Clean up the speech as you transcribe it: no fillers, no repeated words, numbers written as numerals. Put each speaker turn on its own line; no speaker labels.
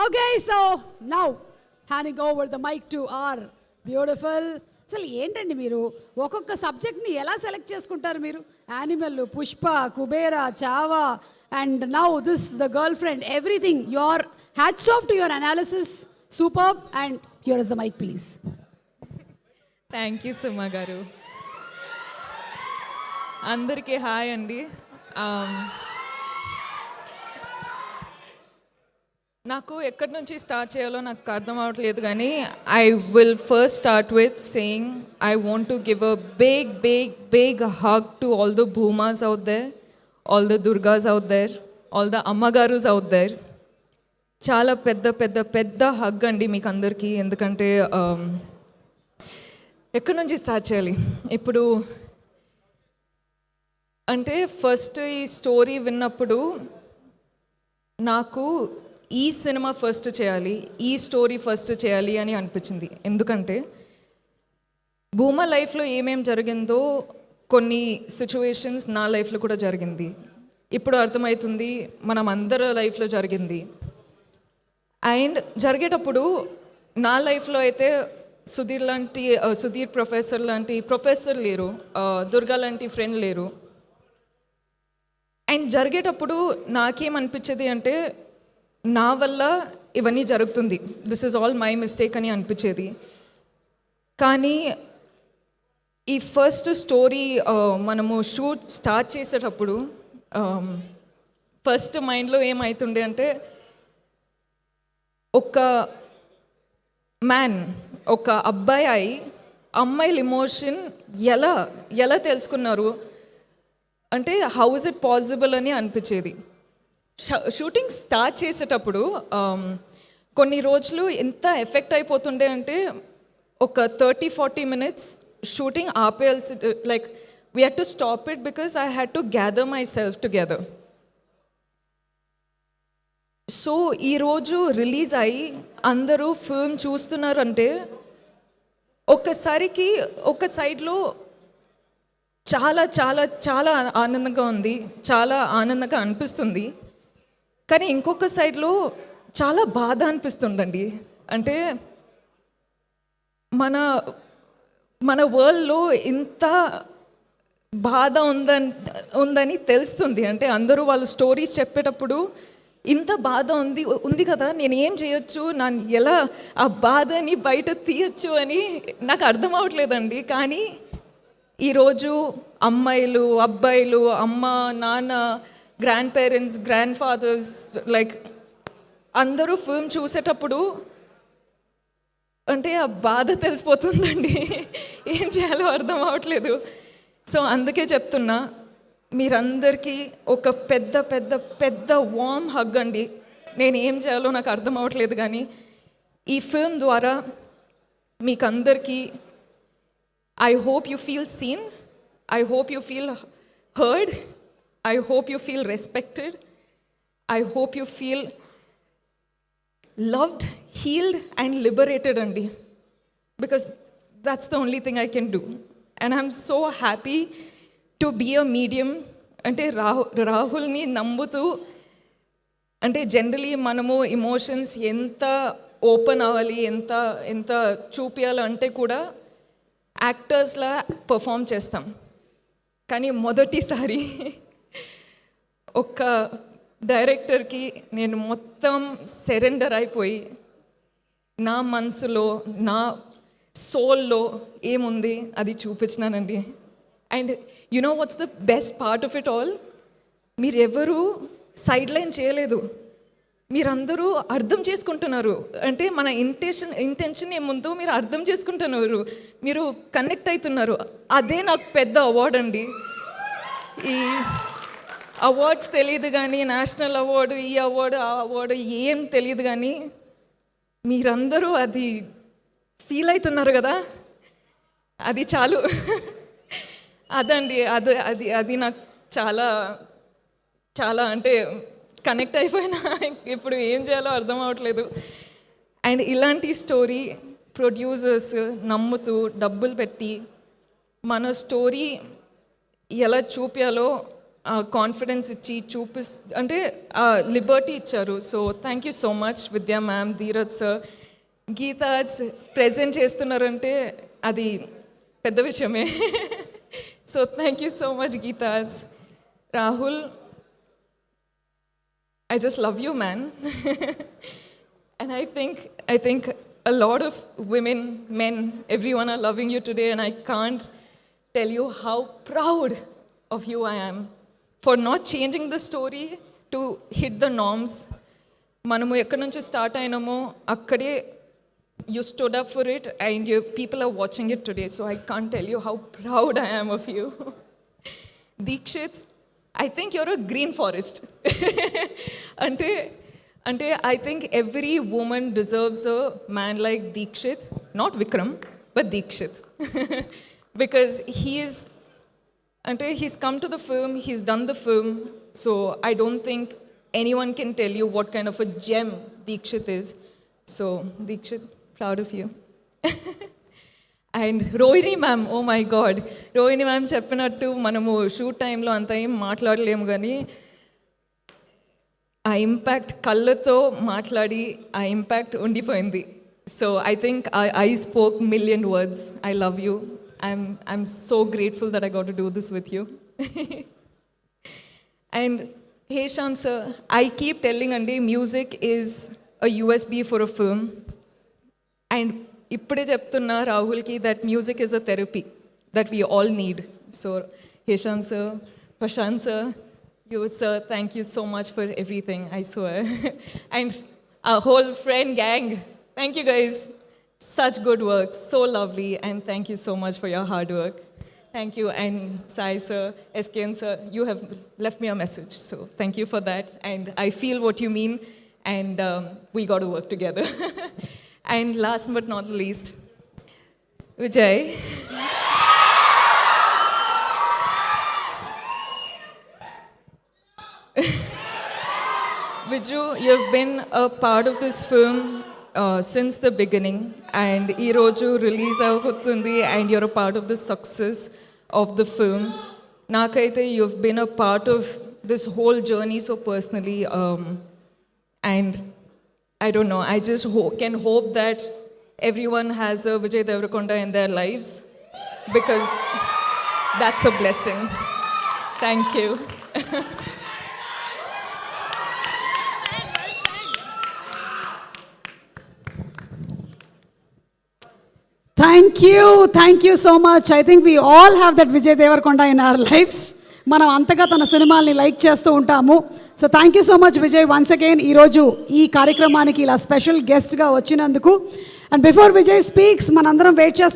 Okay, so now handing over the mic to our beautiful. అసలు ఏంటండి మీరు ఒక్కొక్క సబ్జెక్ట్ని ఎలా సెలెక్ట్ చేసుకుంటారు మీరు? Animal, Pushpa, Kubera, Chhaava and now this the girlfriend, everything. Your hats off to your analysis, superb. And here is the mike please.
Thank you Suma garu. అందరికీ hi అండి. నాకు ఎక్కడి నుంచి స్టార్ట్ చేయాలో నాకు అర్థం అవ్వట్లేదు, కానీ I will first start with saying I want to give a big hug to all the భూమాస్ అవుట్ దేర్, ఆల్ ద దుర్గాస్ అవుట్ దేర్, ఆల్ ద అమ్మగారుస్ అవుట్ దేర్. చాలా పెద్ద హగ్ అండి మీకు అందరికీ. ఎందుకంటే ఎక్కడి నుంచి స్టార్ట్ చేయాలి ఇప్పుడు అంటే, ఫస్ట్ ఈ స్టోరీ విన్నప్పుడు నాకు ఈ సినిమా ఫస్ట్ చేయాలి, ఈ స్టోరీ ఫస్ట్ చేయాలి అని అనిపించింది. ఎందుకంటే భూమా లైఫ్లో ఏమేం జరిగిందో కొన్ని సిచ్యువేషన్స్ నా లైఫ్లో కూడా జరిగింది. ఇప్పుడు అర్థమవుతుంది మనం అందరి లైఫ్లో జరిగింది. అండ్ జరిగేటప్పుడు నా లైఫ్లో అయితే సుధీర్ ప్రొఫెసర్ లాంటి ప్రొఫెసర్ లేరు, దుర్గా లాంటి ఫ్రెండ్ లేరు. అండ్ జరిగేటప్పుడు నాకేమనిపించేది అంటే, నా వల్ల ఇవన్నీ జరుగుతుంది, this is all my mistake అని అనిపించేది. కానీ ఈ ఫస్ట్ స్టోరీ మనము షూట్ స్టార్ట్ చేసేటప్పుడు ఫస్ట్ మైండ్లో ఏమవుతుండే అంటే, ఒక మ్యాన్, ఒక అబ్బాయి అమ్మాయిల ఎమోషన్ ఎలా తెలుసుకున్నారు అంటే, హౌ ఇస్ ఇట్ పాసిబుల్ అని అనిపించేది. షూటింగ్ స్టార్ట్ చేసేటప్పుడు కొన్ని రోజులు ఎంత ఎఫెక్ట్ అయిపోతుండే అంటే, ఒక 30-40 minutes షూటింగ్ ఆపేయాల్సి, like we had to stop it because I had to gather myself together. So ఈరోజు రిలీజ్ అయ్యి అందరూ ఫిల్మ్ చూస్తున్నారంటే, ఒక్కసారికి ఒక సైడ్లో చాలా చాలా చాలా ఆనందంగా ఉంది, చాలా ఆనందంగా అనిపిస్తుంది. కానీ ఇంకొక సైడ్లో చాలా బాధ అనిపిస్తుందండి. అంటే మన వరల్డ్లో ఇంత బాధ ఉందని తెలుస్తుంది. అంటే అందరూ వాళ్ళ స్టోరీస్ చెప్పేటప్పుడు ఇంత బాధ ఉంది కదా, నేను ఏం చేయొచ్చు, నన్ను ఎలా ఆ బాధని బయట తీయచ్చు అని నాకు అర్థం అవ్వట్లేదండి. కానీ ఈరోజు అమ్మాయిలు, అబ్బాయిలు, అమ్మ, నాన్న, grand parents, grand fathers, like అందరూ ఫిల్మ్ చూసేటప్పుడు అంటే ఆ బాధ తెలిసిపోతుందండి. ఏం చేయాలో అర్థం అవ్వట్లేదు. సో అందుకే చెప్తున్నా, మీరందరికీ ఒక పెద్ద వార్మ్ హగ్ అండి. నేను ఏం చేయాలో నాకు అర్థం అవ్వట్లేదు, కానీ ఈ ఫిల్మ్ ద్వారా మీకందరికీ I hope you feel seen. I hope you feel heard. I hope you feel respected. I hope you feel loved, healed and liberated, Andi. Because that's the only thing I can do. And I'm so happy to be a medium. Ante Rahul ni nambutu. Ante generally manamu emotions enta open avali, enta చూపియాలి అంటే కూడా యాక్టర్స్లా perform చేస్తాం. కానీ మొదటిసారి ఒక డైరెక్టర్కి నేను మొత్తం surrender అయిపోయి, నా మనసులో, నా సోల్లో ఏముంది అది చూపించినానండి. And you know what's the best part of it all, మీరెవరూ సైడ్ లైన్ చేయలేదు, మీరందరూ అర్థం చేసుకుంటున్నారు. అంటే మన ఇంటెన్షన్ ఏముందో మీరు అర్థం చేసుకుంటున్నారు, మీరు కనెక్ట్ అవుతున్నారు. అదే నాకు పెద్ద అవార్డు అండి. ఈ అవార్డ్స్ తెలియదు కానీ, నేషనల్ అవార్డు, ఈ అవార్డు, ఆ అవార్డు ఏం తెలియదు, కానీ మీరందరూ అది ఫీల్ అవుతున్నారు కదా, అది చాలు. అదండి, అది నాకు చాలా చాలా అంటే కనెక్ట్ అయిపోయినా. ఇప్పుడు ఏం చేయాలో అర్థం అవ్వట్లేదు. అండ్ ఇలాంటి స్టోరీ ప్రొడ్యూసర్స్ నమ్ముతూ డబ్బులు పెట్టి మన స్టోరీ ఎలా చూపించాలో కాన్ఫిడెన్స్ ఇచ్చి అంటే లిబర్టీ ఇచ్చారు. So thank you so much విద్యా మ్యామ్, ధీరజ్ సార్. గీతాజ్ ప్రెజెంట్ చేస్తున్నారంటే అది పెద్ద విషయమే. So thank you so much గీతాజ్. Rahul, I just love you, man. And I think a lot of women, men, everyone are loving you today, and I can't tell you how proud of you I am for not changing the story to hit the norms. Manamu ekkadi nunchi start ayinamo akkade you stood up for it, and people are watching it today. So I can't tell you how proud I am of you. Deekshit, I think you're a green forest. అంటే I think every woman deserves a man like Deekshit, not Vikram, but Deekshit. Because he's come to the film, he's done the film, so I don't think anyone can tell you what kind of a gem Deekshit is. So Deekshit, proud of you. And Rohini ma'am, oh my god, Rohini ma'am చెప్పినట్టు మనము shoot టైంలో అంత ఏం మాట్లాడలేము, కానీ ఆ impact కళ్ళతో మాట్లాడి ఆ ఇంపాక్ట్ ఉండిపోయింది. So I think I spoke million words. I love you. I'm so grateful that I got to do this with you. And Hesham sir, I keep telling అండి, music is a USB for a film. And ఇప్పుడే చెప్తున్నా రాహుల్కి that music is a therapy that we all need. So Hesham sir, Prashanth sir, you sir, thank you so much for everything, I swear. And our whole friend gang, thank you guys. Such good work, so lovely, and thank you so much for your hard work. Thank you. And Sai sir, SKN sir, you have left me a message, so thank you for that. And I feel what you mean, and we got to work together. And last but not least, Vijay. Viju, you've been a part of this film since the beginning, and ee roju release avutundi, and you're a part of the success of the film. Nakaithe you've been a part of this whole journey so personally, and I don't know, I just can hope that everyone has a Vijay Deverakonda in their lives, because that's a blessing. Thank you.
Thank you so much. I think we all have that Vijay Deverakonda in our lives. మనం అంతగా తన సినిమాల్ని like చేస్తూ ఉంటాము. So thank you so much Vijay once again ఈరోజు ఈ కార్యక్రమానికి ఇలా స్పెషల్ గెస్ట్గా వచ్చినందుకు. అండ్ బిఫోర్ విజయ్ స్పీక్స్, మనందరం వెయిట్ చేస్తున్నాం.